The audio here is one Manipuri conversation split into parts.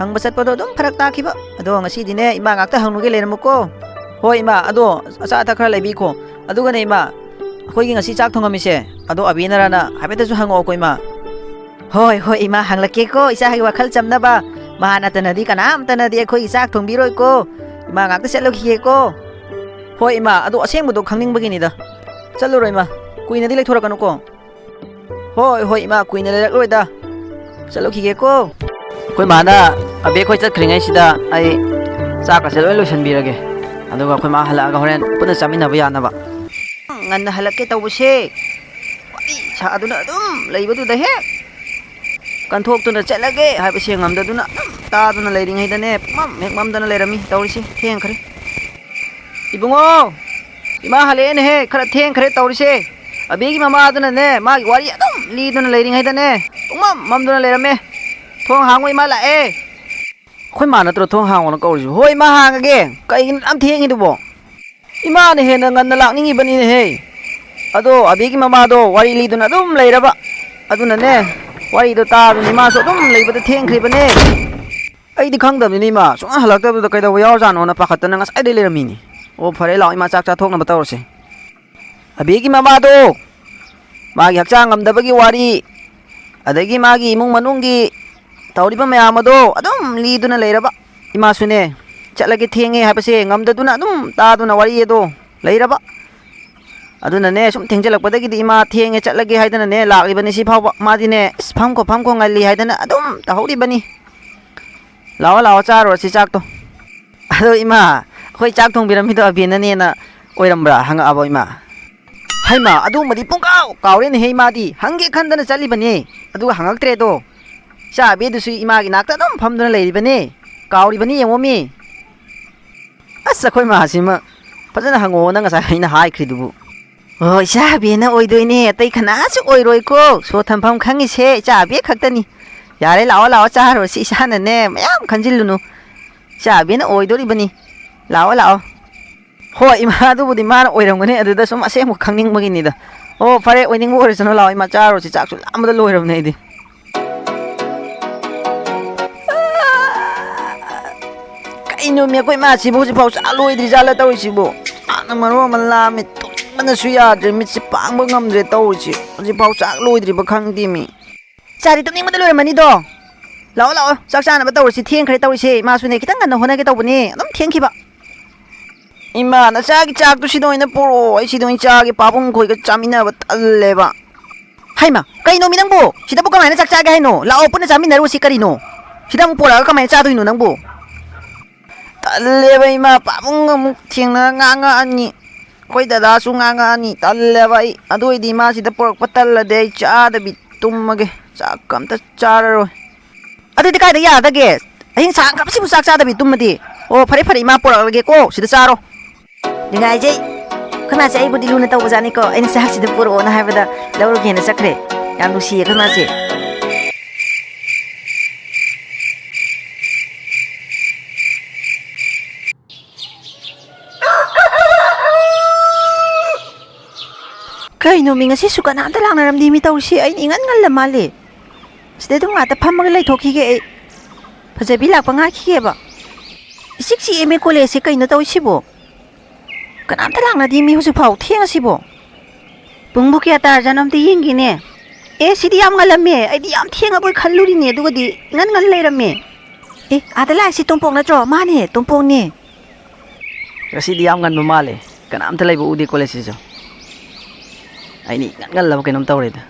hang basat pado dum pharak ta khiba ado ngasi dine ima ngakta hangnuge lenamuko hoi ima ado asa ta khara lebi ko aduga ne ima khoi gi ngasi chak thongami se ado abinara na habeta su hango ko ima hoi ima hanglake ko isa hagi wakhal chamna ba mahana tanadi kanam tanadi khoi chak thongbiroi ko ima ngakta setlo khiye ko hoi ima ado aseng budo khangning bagini da chalo roi ma kuina di lekthora kanu ko hoi ima kuina lek roi da chalo khiye ko koi mana abe khoi chat khringai sida ai chak ka selo lotion birage aduga khoi ma hala ga horen puna chamina ba yana ba ngan halake tawbuse wari sa aduna dum leibudu da he kanthok tuna chalage haibase ngamda duna ta duna leiringai dane mam dana leirami tawrisi theng khare ibungo ima hale ne he khara theng khare tawrise abegi mama duna ne ma wari adum li duna leiringai dane mam duna leirame thong hangoi ma la e khoi ma na tro thong hangona kauri hoi ma hangage kai am theng idubo ima ne he na ngan lak ningi bani ne he ado abegi mama do wari li duna dum leiraba aduna ne wari do ta ni ma so dum leibada theng khri bane ai di khangdam ni ma so halak da kai da yaw jan ona pakhat na ngas ai de lerami ni o phare law ima chak cha thok na bataw se abegi mama do magi hakchang ngamdabagi wari adagi magi imung manunggi tawriba mayam ado adum liduna leiraba ima sune chalage thenge habase ngamdaduna adum ta duna wari edo leiraba aduna ne sum thengjalakpadagi di ima thenge chalage haidana ne lagribani si phawba madi ne pham ko ngali haidana adum tahori bani lawa charo si chak to ado ima khoi chak thong birami to abina ne na oirambra hanga abo ima haima adu madi pungkaw kawre ne hei madi hange khandana chali bani adu hangak tre do cha be du sui ima gi nakta dum phamduna leiri bani kawri bani yemomi asa khoi ma sima fajana hango na ngasa haina hai khridubu oi cha be na oidoine tai khana su oiroi ko so thampham khangi se cha be khaktani yare lawa charo si sana ne mayam khanjilunu cha be na oidori bani lawa hoi ima du budi mar oiramgani aduda sum ase mu khangning magini da o fare oining ore sono lawa ima charo si chak su lamda loiram nei di kaino me koi ma si bo si pau sa loi di jala tawi si bo ana maro mala me mana suya de mi si pang bo ngam de tawi si pau sa loi di ba khang di mi chari tum ning ma loi mani do lawa chak cha na ba tawi si theng khare tawi si ma su ne kitang na hona ge taw bani adum theng ki ba ima na chagi chak tu sidoi na puro ai sidoi chagi papung khoi ga chamina ba talle ba haima kaino mi nang bo sida bu kamai na chak chagi haino lao puna chamina ru si karino sida mu pora ga kamai cha doi no nang bo talle ba ima papung mu theng na nga ani khoi dada su nga ani talle ba ai adoi di ma sida porok patalla de cha da bi tummage chak kam ta chararo adi de kai da ya da ge ahin sang kam si bu chak cha da bi tummadi o phare ima porok ge ko sida charo Dengar aja, kena saya ibu di luna tahu bezani ko. Ini sahak situ puro na hai pada lalu kena sakre. Yang lusi kena sih. Kau ini minga sih suka nak telang dalam dimi tahu sih. Ini ingat ngal lemale. Sedih tu ngata pam mengelai thoki ke. Pasal bila pengaki ke ba. Isik si eme kole sih kau ini tahu sih bo. Kanam talang na di mi husu pau theng sibo bungbu kya tar janam ti yingi ne e sidi am ngalame ai di am theng aboi khalluri ne du di ngan leirame e adala si tumpong na tro ma ne tumpong ne kasi di am ngan male kanam talai bu udi college jo ai ni ngan la kenom tawre da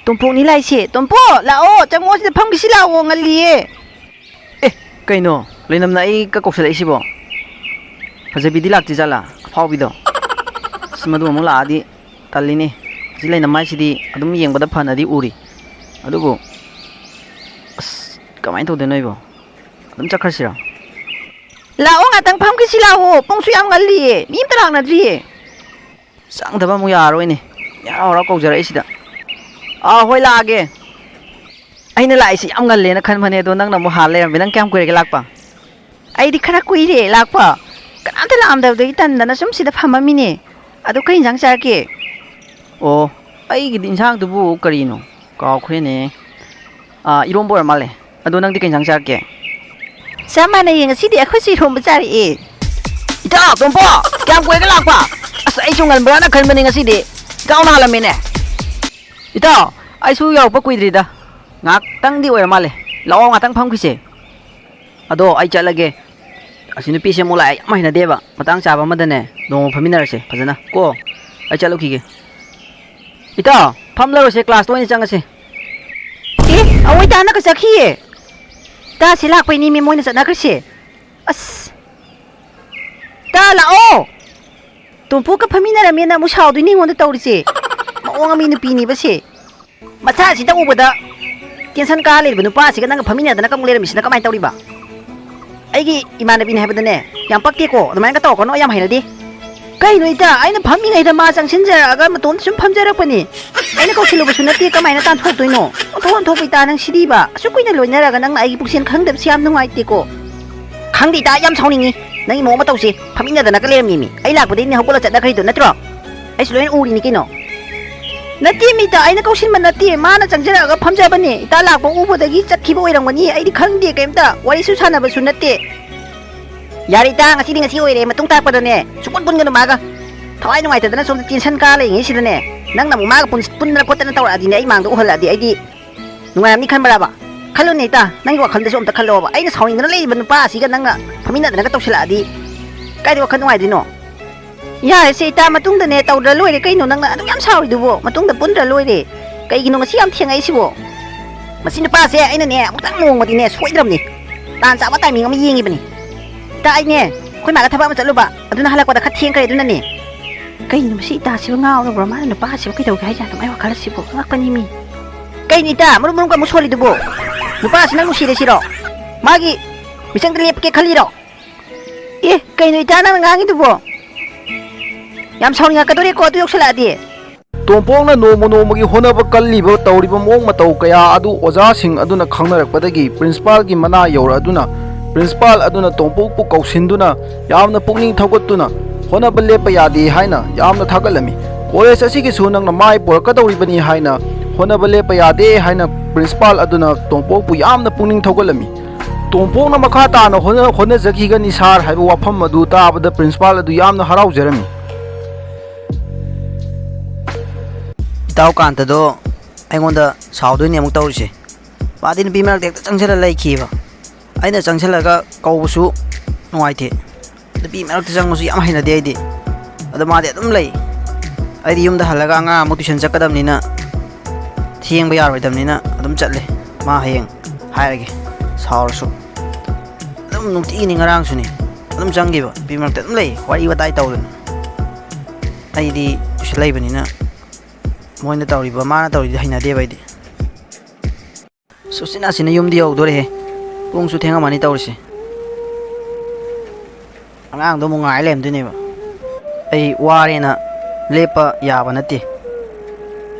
tumpong ni lai se tumpo la o changmo si pham ki sila o ngali e kaino leinam na ai ka koksala isibo Fajar bidi lak tijala, fau bido. Semadu amung la adi tali ni. Sila namai sidi adum yang pada pan adi uri. Aduh bu, kamai tu denoi bu. Adum cakar sira. La o ngatang pam kisila ho, pongsu yang ngali. Mim terang na dri. Sang thaba mu yaro ini. Ya ora kau jara isida. Hoi la age. Aina la isi am ngali na khan mane do nang na mu hal le binang kam kure ke lak pa. Ai di khara kui re lak pa. Kanam tala am da do itan na sum sida phama mini. Adu kai jang char ke. O ai gi din sang tu bu karino. Kau khre ne. Irombo male. ꯑꯗꯣ ꯅꯪꯗꯤ ꯀꯩ ꯏꯟꯁꯥꯡ ꯆꯥꯔꯛꯀꯦ ꯆꯞ ꯃꯥꯟꯅꯩꯌꯦ ꯉꯁꯤꯗꯤ ꯑꯩꯈꯣꯏꯁꯨ ꯏꯔꯣꯝꯕ ꯆꯥꯔꯛꯑꯦ ꯏꯇꯥꯎ ꯇꯣꯝꯄꯣ ꯀꯌꯥꯝ ꯀꯨꯏꯔꯒ ꯂꯥꯛꯄ ꯑꯁ ꯑꯩꯁꯨ ꯉꯟꯕ꯭ꯔꯥꯅ ꯈꯟꯕꯅꯤ ꯉꯁꯤꯗꯤ ꯏꯇꯥꯎꯅ ꯍꯥꯜꯂꯝꯃꯤꯅꯦ ꯏꯇꯥꯎ ꯑꯩꯁꯨ ꯌꯧꯔꯛꯄ ꯀꯨꯏꯗ꯭ꯔꯤꯗ ꯉꯥꯛꯇꯪꯗꯤ ꯑꯣꯏꯔ ꯃꯥꯜꯂꯦ ꯂꯥꯛꯑꯣ ꯉꯥꯛꯇꯪ ꯐꯝꯈꯤꯁꯦ ꯑꯗꯣ ꯑꯩ ꯆꯠꯂꯒꯦ ꯑꯁꯤ ꯅꯨꯄꯤꯁꯦ ꯑꯃꯨꯛ ꯂꯥꯛꯑꯦ ꯌꯥꯝ ꯍꯩꯅꯗꯦꯕ ꯃꯇꯥꯡ ꯆꯥꯕ ꯑꯃꯗꯅꯦ ꯅꯣꯡꯃ ꯐꯝꯃꯤꯟꯅꯔꯁꯦ ꯐꯖꯅ ꯀꯣ ꯑꯩ ꯆꯠꯂꯨꯈꯤꯒꯦ ꯏꯇꯥꯎ ꯐꯝꯂꯔꯣꯏꯁꯦ ꯀ꯭ꯂꯥꯁꯇ ꯑꯣꯏꯅ ꯆꯪꯉꯁꯦ ꯑꯋꯣꯏ ꯇꯥꯅꯒ ꯆꯠꯈꯤꯌꯦ ꯇꯥꯁꯤ ꯂꯥꯛꯄꯩꯅꯤ ꯃꯤ ꯃꯣꯏꯅ ꯆꯠꯅꯈ꯭ꯔꯤꯁꯦ ꯑꯁ ꯇꯥ ꯂꯥꯛꯑꯣ ꯇꯣꯝꯄꯣꯛꯀ ꯐꯝꯃꯤꯟꯅꯔꯝꯃꯦꯅ ꯑꯃꯨꯛ ꯁꯥꯎꯗꯣꯏꯅꯤ ꯑꯩꯉꯣꯟꯗ ꯇꯧꯔꯤꯁꯦ ꯃꯑꯣꯡ ꯑꯃ ꯅꯨꯄꯤꯅꯤꯕꯁꯦ ꯃꯁꯥꯁꯤꯗ ꯎꯕꯗ ꯇꯦꯟꯁꯟ ꯀꯥ ꯂꯩꯔꯤꯕ ꯅꯨꯄꯥꯁꯤꯒ ꯅꯪꯒ ꯐꯝꯃꯤꯟꯅꯗꯅ ꯀꯃꯨꯛ ꯂꯩꯔꯝꯃꯤꯁꯤꯅ ꯀꯃꯥꯏꯅ ꯇꯧꯔꯤꯕ ꯑꯩꯒꯤ ꯏꯃꯥꯟꯅꯕꯤꯅꯤ ꯍꯥꯏꯕꯗꯅꯦ ꯌꯥꯝ ꯄꯛꯇꯦꯀꯣ ꯑꯗꯨꯃꯥꯏꯅ ꯇꯧꯔꯛꯀꯅꯣ ꯌꯥꯝ ꯍꯩꯅꯗꯦ ꯀꯩꯅꯣ ꯏꯇꯥ ꯑꯩꯅ ꯐꯝꯃꯤꯉꯩꯗ ꯃꯥ ꯆꯪꯁꯤꯟꯖꯔꯛꯑꯒ ꯃꯇꯣꯝꯇ ꯁꯨꯝ ꯐꯝꯖꯔꯛꯄꯅꯤ ꯑꯩꯅ ꯀꯧꯁꯤꯜꯂꯨꯕꯁꯨ ꯅꯠꯇꯦ ꯀꯃꯥꯏꯅ ꯇꯥꯟꯊꯣꯛꯇꯣꯏꯅꯣ ꯑꯣꯟꯊꯣꯛ ꯏꯇꯥ ꯅꯪ ꯁꯤꯗꯤꯕ ꯑꯁꯨꯛ ꯀꯨꯏꯅ ꯂꯣꯏꯅꯔꯒ ꯅꯪꯅ ꯑꯩꯒꯤ ꯄꯨꯛꯁꯦꯟ ꯈꯪꯗꯕꯁꯤ ꯌꯥꯝ ꯅꯨꯡꯉꯥꯏꯇꯦꯀꯣ ꯈꯪꯗꯦ ꯏꯇꯥ ꯌꯥꯝ ꯁꯥꯎꯅꯤꯡꯉꯤ ꯅꯪꯒꯤ ꯃꯑꯣꯡ ꯃꯇꯧꯁꯦ ꯐꯝꯃꯤꯟꯅꯗꯅꯒ ꯂꯩꯔꯝꯃꯤꯃꯤ ꯑꯩ ꯂꯥꯛꯄꯗꯩꯅꯦ ꯍꯧꯒꯠꯂ ꯆꯠꯅꯈ꯭ꯔꯤꯗꯣ ꯅꯠꯇ꯭ꯔꯣ ꯑꯩꯁꯨ ꯂꯣꯏꯅ ꯎꯔꯤꯅꯤ ꯀꯩꯅꯣ ꯅꯠꯇꯦ ꯃꯤꯇꯥ ꯑꯩꯅ ꯀꯧꯁꯤꯟꯕ ꯅꯠꯇꯦ ꯃꯥꯅ ꯆꯪꯖꯔꯛꯑꯒ ꯐꯝꯖꯕꯅꯦ ꯏꯇꯥ ꯂꯥꯛꯄ ꯎꯕꯗꯒꯤ ꯆꯠꯈꯤꯕ ꯑꯣꯏꯔꯝꯒꯅꯤ ꯑꯩꯗꯤ ꯈꯪꯗꯦ ꯀꯩꯝꯇ ꯋꯥꯔꯤꯁꯨ ꯁꯥꯟꯅꯕꯁꯨ ꯅꯠꯇꯦ ꯌꯥꯔꯦ ꯏꯇꯥ ꯉꯁꯤꯗꯤ ꯉꯁꯤ ꯑꯣꯏꯔꯦ ꯃꯇꯨꯡ ꯇꯥꯛꯄꯗꯅꯦ ꯁꯨꯡꯄꯨꯟ ꯄꯨꯟꯒꯅꯨ ꯃꯥꯒ ꯊꯋꯥꯏ ꯅꯨꯡꯉꯥꯏꯇꯗꯅ ꯁꯣꯝꯗ ꯇꯦꯟꯁꯟ ꯀꯥ ꯂꯩꯔꯤꯉꯩꯁꯤꯗꯅꯦ ꯅꯪꯅ ꯑꯃꯨꯛ ꯃꯥꯒ ꯄꯨꯟꯗꯅ ꯈꯣꯠꯇꯅ ꯇꯧꯔꯛꯑꯗꯤꯅꯦ ꯑꯩ ꯃꯥꯡꯗ ꯎꯍꯜꯂꯛꯑꯗꯤ ꯑꯩꯗꯤ ꯅꯨꯡꯉꯥꯏꯔꯝꯅꯤ ꯈꯟꯕ꯭ꯔꯕ ꯈꯜꯂꯨꯅꯦ ꯏꯇꯥ ꯅꯪꯒꯤ ꯋꯥꯈꯜꯗꯁꯨ ꯑꯝꯇ ꯈꯜꯂꯣꯕ ꯑꯩꯅ ꯁꯥꯎꯅꯤꯡꯗꯅ ꯂꯩꯔꯤꯕ ꯅꯨꯄꯥ ꯑꯁꯤꯒ ꯅꯪꯅ ꯐꯝꯃꯤꯟꯅꯗꯅꯒ ꯇꯧꯁꯤꯜꯂꯛꯑꯗꯤ ꯀꯥꯏꯗ ꯋꯥꯈꯜ ꯅꯨꯡꯉꯥꯏꯗꯣꯏꯅꯣ ꯌꯥꯔꯦꯁꯦ ꯏꯇꯥ ꯃꯇꯨꯡꯗꯅꯦ ꯇꯧꯗ꯭ꯔ ꯂꯣꯏꯔꯦ ꯀꯩꯅꯣ ꯅꯪꯅ ꯑꯗꯨꯝ ꯌꯥꯝ ꯁꯥꯎꯔꯤꯗꯨꯕꯣ ꯃꯇꯨꯡꯗ ꯄꯨꯟꯗ꯭ꯔ ꯂꯣꯏꯔꯦ ꯀꯩꯒꯤꯅꯣ ꯉꯁꯤ ꯌꯥꯝ ꯊꯦꯡꯉꯛꯏꯁꯤꯕꯣ ꯃꯁꯤ ꯅꯨꯄꯥꯁꯦ ꯑꯩꯅꯅꯦ ꯑꯃꯨꯛꯇꯪ ꯅꯣꯡꯃꯗꯤꯅꯦ ꯁꯣꯏꯗ꯭ꯔꯕꯅꯤ ꯇꯥꯟ ꯆꯥꯕ ꯇꯥꯏꯃꯤꯡ ꯑꯃ ꯌꯦꯡꯉꯤꯕꯅꯤ ꯏꯇꯥ ꯑꯩꯅꯦ ꯑꯩꯈꯣꯏ ꯃꯥꯒ ꯊꯕꯛ ꯑꯃ ꯆꯠꯂꯨꯕ ꯑꯗꯨꯅ ꯍꯜꯂꯛꯄꯗ ꯈꯔ ꯊꯦꯡꯈ꯭ꯔꯦ ꯑꯗꯨꯅꯅꯦ ꯀꯩꯅꯣ ꯃꯁꯤ ꯏꯇꯥꯁꯤꯕꯨ ꯉꯥꯎꯔꯕ꯭ꯔꯣ ꯃꯥꯅ ꯅꯨꯄꯥꯁꯤꯕꯨ ꯀꯩꯗꯧꯒꯦ ꯍꯥꯏꯖꯥꯠꯅꯣ ꯃꯥꯏ ꯋꯥꯈꯜꯁꯤꯕꯨ ꯑꯉꯛꯄꯅꯤ ꯃꯤ ꯀꯩꯅꯣ ꯏꯇꯥ ꯃꯔꯨꯝ ꯃꯔꯨꯝꯒ ꯑꯃꯨꯛ ꯁꯣꯜꯂꯤꯗꯨꯕꯣ ꯅꯨꯄꯥꯁꯤ ꯅꯪ ꯅꯨꯡꯁꯤꯔꯁꯤꯔꯣ ꯃꯥꯒꯤ ꯃꯤꯆꯪꯗ ꯂꯦꯞꯀꯦ ꯈꯜꯂꯤꯔꯣ ꯀꯩꯅꯣ ꯏꯇꯥ ꯅꯪꯅ ꯉꯥꯡꯉꯤꯗꯨꯕꯣ ꯌꯥꯝ ꯁꯥꯎꯅꯤꯡꯉꯛꯀꯗꯣꯔꯦꯀꯣ ꯑꯗꯨ ꯌꯧꯁꯜꯂꯛꯑꯗꯤ ꯇꯣꯝꯄꯣꯛꯅ ꯅꯣꯡꯃ ꯅꯣꯡꯃꯒꯤ ꯍꯣꯠꯅꯕ ꯀꯜꯂꯤꯕ ꯇꯧꯔꯤꯕ ꯃꯑꯣꯡ ꯃꯇꯧ ꯀꯌꯥ ꯑꯗꯨ ꯑꯣꯖꯥꯁꯤꯡ ꯑꯗꯨꯅ ꯈꯪꯅꯔꯛꯄꯗꯒꯤ ꯄ꯭ꯔꯤꯟꯁꯤꯄꯥꯜꯒꯤ ꯃꯅꯥ ꯌꯧꯔꯛꯑꯗꯨꯅ ꯄ꯭ꯔꯤꯟꯁꯤꯄꯥꯜ ꯑꯗꯨꯅ ꯇꯣꯝꯄꯣꯛꯄꯨ ꯀꯧꯁꯤꯟꯗꯨꯅ ꯌꯥꯝꯅ ꯄꯨꯛꯅꯤꯡ ꯊꯧꯒꯠꯇꯨꯅ ꯍꯣꯠꯅꯕ ꯂꯦꯞꯄ ꯌꯥꯗꯦ ꯍꯥꯏꯅ ꯌꯥꯝꯅ ꯊꯥꯒꯠꯂꯝꯃꯤ ꯀꯣꯂꯦꯖ ꯑꯁꯤꯒꯤꯁꯨ ꯅꯪꯅ ꯃꯥꯏ ꯄꯣꯔꯛꯀꯗꯧꯔꯤꯕꯅꯤ ꯍꯥꯏꯅ ꯍꯣꯠꯅꯕ ꯂꯦꯞꯄ ꯌꯥꯗꯦ ꯍꯥꯏꯅ ꯄ꯭ꯔꯤꯟꯁꯤꯄꯥꯜ ꯑꯗꯨꯅ ꯇꯣꯝꯄꯣꯛꯄꯨ ꯌꯥꯝꯅ ꯄꯨꯛꯅꯤꯡ ꯊꯧꯒꯠꯂꯝꯃꯤ ꯇꯣꯝꯄꯣꯛꯅ ꯃꯈꯥ ꯇꯥꯅ ꯍꯣꯠꯅꯖꯈꯤꯒꯅꯤ ꯁꯥꯔ ꯍꯥꯏꯕ ꯋꯥꯐꯝ ꯑꯗꯨ ꯇꯥꯕꯗ ꯄ꯭ꯔꯤꯟꯁꯤꯄꯥꯜ ꯑꯗꯨ ꯌꯥꯝꯅ ꯍꯔꯥꯎꯖꯔꯝꯃꯤ ꯏꯇꯥꯎ ꯀꯥꯟꯇꯗꯣ ꯑꯩꯉꯣꯟꯗ ꯁꯥꯎꯗꯣꯏꯅꯦ ꯑꯃꯨꯛ ꯇꯧꯔꯤꯁꯦ ꯃꯥꯗꯤ ꯅꯨꯄꯤ ꯃꯔꯛꯇ ꯍꯦꯛꯇ ꯆꯪꯁꯤꯜꯂ ꯂꯩꯈꯤꯕ ꯑꯩꯅ ꯆꯪꯁꯤꯜꯂꯒ ꯀꯧꯕꯁꯨ ꯅꯨꯡꯉꯥꯏꯇꯦ ꯅꯨꯄꯤ ꯃꯔꯛꯇ ꯆꯪꯕꯁꯨ ꯌꯥꯝ ꯍꯩꯅꯗꯦ ꯑꯩꯗꯤ ꯑꯗꯣ ꯃꯥꯗꯤ ꯑꯗꯨꯝ ꯂꯩ ꯑꯩꯗꯤ ꯌꯨꯝꯗ ꯍꯜꯂꯒ ꯑꯉꯥꯡ ꯑꯃꯨꯛ ꯇꯨꯏꯁꯟ ꯆꯠꯀꯗꯕꯅꯤ나 ꯊꯦꯡꯕ ꯌꯥꯔꯣꯏꯗꯕꯅꯤꯅ ꯑꯗꯨꯝ ꯆꯠꯂꯦ ꯃꯥ ꯍꯌꯦꯡ ꯍꯥꯏꯔꯒꯦ ꯁꯥꯎꯔꯁꯨ ꯑꯗꯨꯝ ꯅꯨꯡꯇꯤꯒꯤꯅꯤ ꯉꯔꯥꯡꯁꯨꯅꯤ ꯑꯗꯨꯝ ꯆꯪꯈꯤꯕ ꯅꯨꯄꯤ ꯃꯔꯛꯇ ꯑꯗꯨꯝ ꯂꯩ ꯋꯥꯔꯤ ꯋꯥꯇꯥꯏ ꯇꯧꯗꯅ ꯑꯩꯗꯤ ꯇꯨꯏꯁꯟ ꯂꯩꯕꯅꯤꯅ ꯃꯣꯏꯅ ꯇꯧꯔꯤꯕ ꯃꯥꯅ ꯇꯧꯔꯤꯗꯤ ꯍꯩꯅꯗꯦꯕ ꯑꯩꯗꯤ ꯁꯨꯁꯤꯅꯥꯁꯤꯅ ꯌꯨꯝꯗꯤ ꯌꯧꯗꯣꯔꯦꯍꯦ ꯄꯨꯡꯁꯨ ꯊꯦꯡꯉꯝꯃꯅꯤ ꯇꯧꯔꯤꯁꯦ ꯑꯉꯥꯡꯗꯣ ꯑꯃꯨꯛ ꯉꯥꯏ ꯂꯩꯔꯝꯗꯣꯏꯅꯦꯕ ꯑꯩ ꯋꯥꯔꯦꯅ ꯂꯦꯞꯄ ꯌꯥꯕ ꯅꯠꯇꯦ